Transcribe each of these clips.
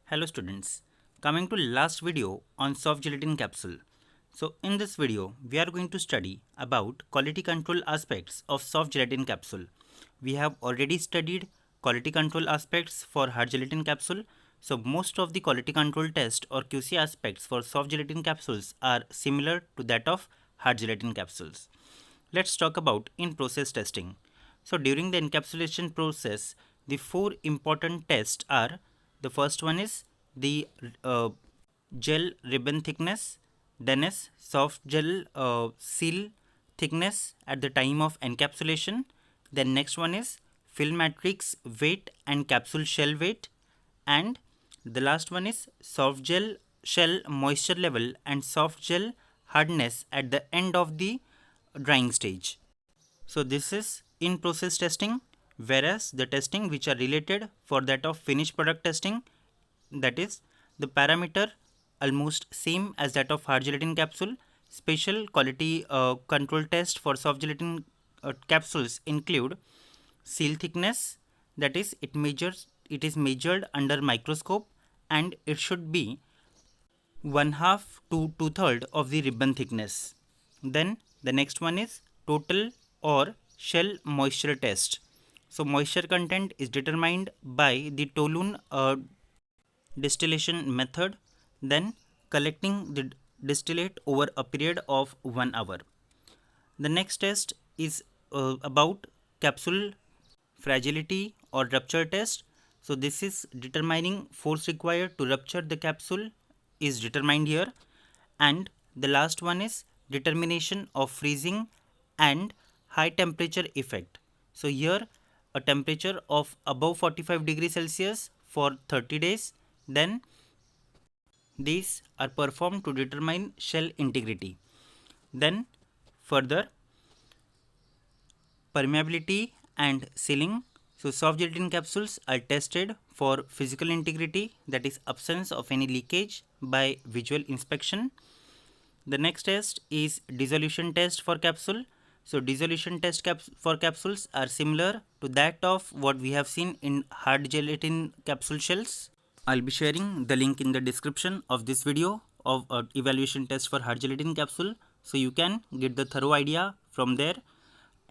Hello students, coming to last video on soft gelatin capsule. So in this video we are going to study about quality control aspects of soft gelatin capsule. We have already studied quality control aspects for hard gelatin capsule. So most of the quality control test or QC aspects for soft gelatin capsules are similar to that of hard gelatin capsules. Let's talk about in-process testing. So during the encapsulation process, the four important tests are: the first one is the gel ribbon thickness, then is soft gel seal thickness at the time of encapsulation, then next one is film matrix weight and capsule shell weight, and the last one is soft gel shell moisture level and soft gel hardness at the end of the drying stage. So this is in process testing, whereas the testing which are related for that of finished product testing, that is the parameter almost same as that of hard gelatin capsule. Special quality control test for soft gelatin capsules include seal thickness, that is it is measured under microscope and it should be 1/2 to 2/3 of the ribbon thickness. Then the next one is total or shell moisture test. So moisture content is determined by the Tolun distillation method, then collecting the distillate over a period of 1 hour. The next test is about capsule fragility or rupture test. So this is determining force required to rupture the capsule is determined here, and the last one is determination of freezing and high temperature effect. So here a temperature of above 45 degrees Celsius for 30 days, then these are performed to determine shell integrity. Then further permeability and sealing. So soft gelatin capsules are tested for physical integrity, that is absence of any leakage by visual inspection. The next test is dissolution test for capsule. So dissolution test for capsules are similar to that of what we have seen in hard gelatin capsule shells. I'll be sharing the link in the description of this video of evaluation test for hard gelatin capsule, so you can get the thorough idea from there.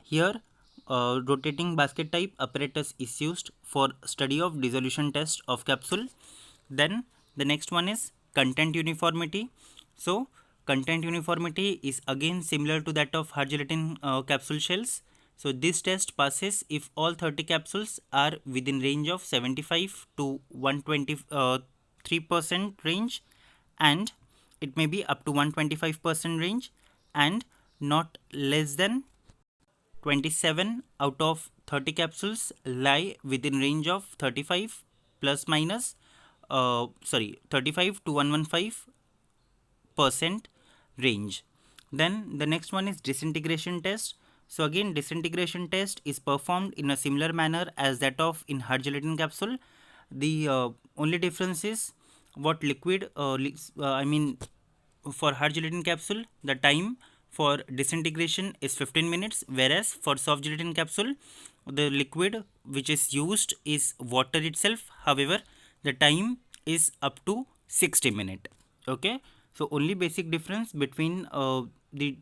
Here rotating basket type apparatus is used for study of dissolution test of capsule. Then the next one is content uniformity. So content uniformity is again similar to that of hard gelatin capsule shells. So this test passes if all 30 capsules are within range of 75 to 123% range, and it may be up to 125% range, and not less than 27 out of 30 capsules lie within range of 35 plus minus 35 to 115% range. Then the next one is disintegration test. So again disintegration test is performed in a similar manner as that of in hard gelatin capsule. The only difference is what liquid for hard gelatin capsule the time for disintegration is 15 minutes, whereas for soft gelatin capsule the liquid which is used is water itself. However, the time is up to 60 minutes. Okay, so only basic difference between the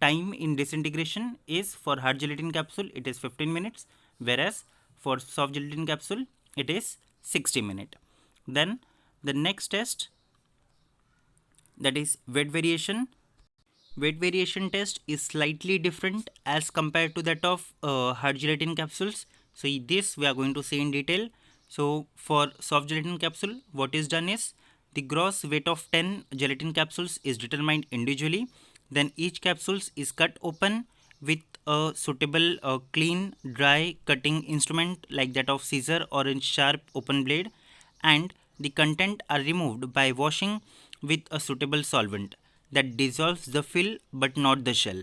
time in disintegration is for hard gelatin capsule it is 15 minutes, whereas for soft gelatin capsule it is 60 minutes. Then the next test, that is weight variation. Weight variation test is slightly different as compared to that of hard gelatin capsules. So this we are going to see in detail. So for soft gelatin capsule, what is done is the gross weight of 10 gelatin capsules is determined individually. Then each capsule is cut open with a suitable clean dry cutting instrument like that of scissor or a sharp open blade, and the content are removed by washing with a suitable solvent that dissolves the fill but not the shell.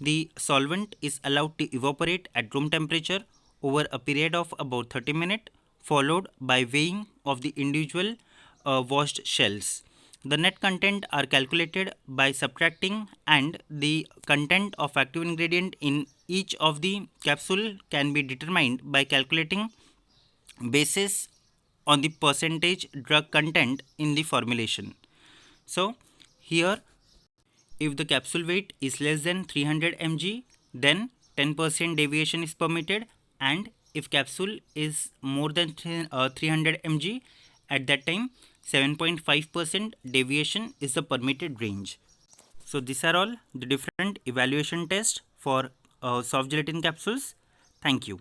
The solvent is allowed to evaporate at room temperature over a period of about 30 minutes, followed by weighing of the individual washed shells. The net content are calculated by subtracting, and the content of active ingredient in each of the capsule can be determined by calculating basis on the percentage drug content in the formulation. So here, if the capsule weight is less than 300 mg, then 10% deviation is permitted, and if capsule is more than 300 mg, at that time 7.5% deviation is the permitted range. So these are all the different evaluation tests for soft gelatin capsules. Thank you.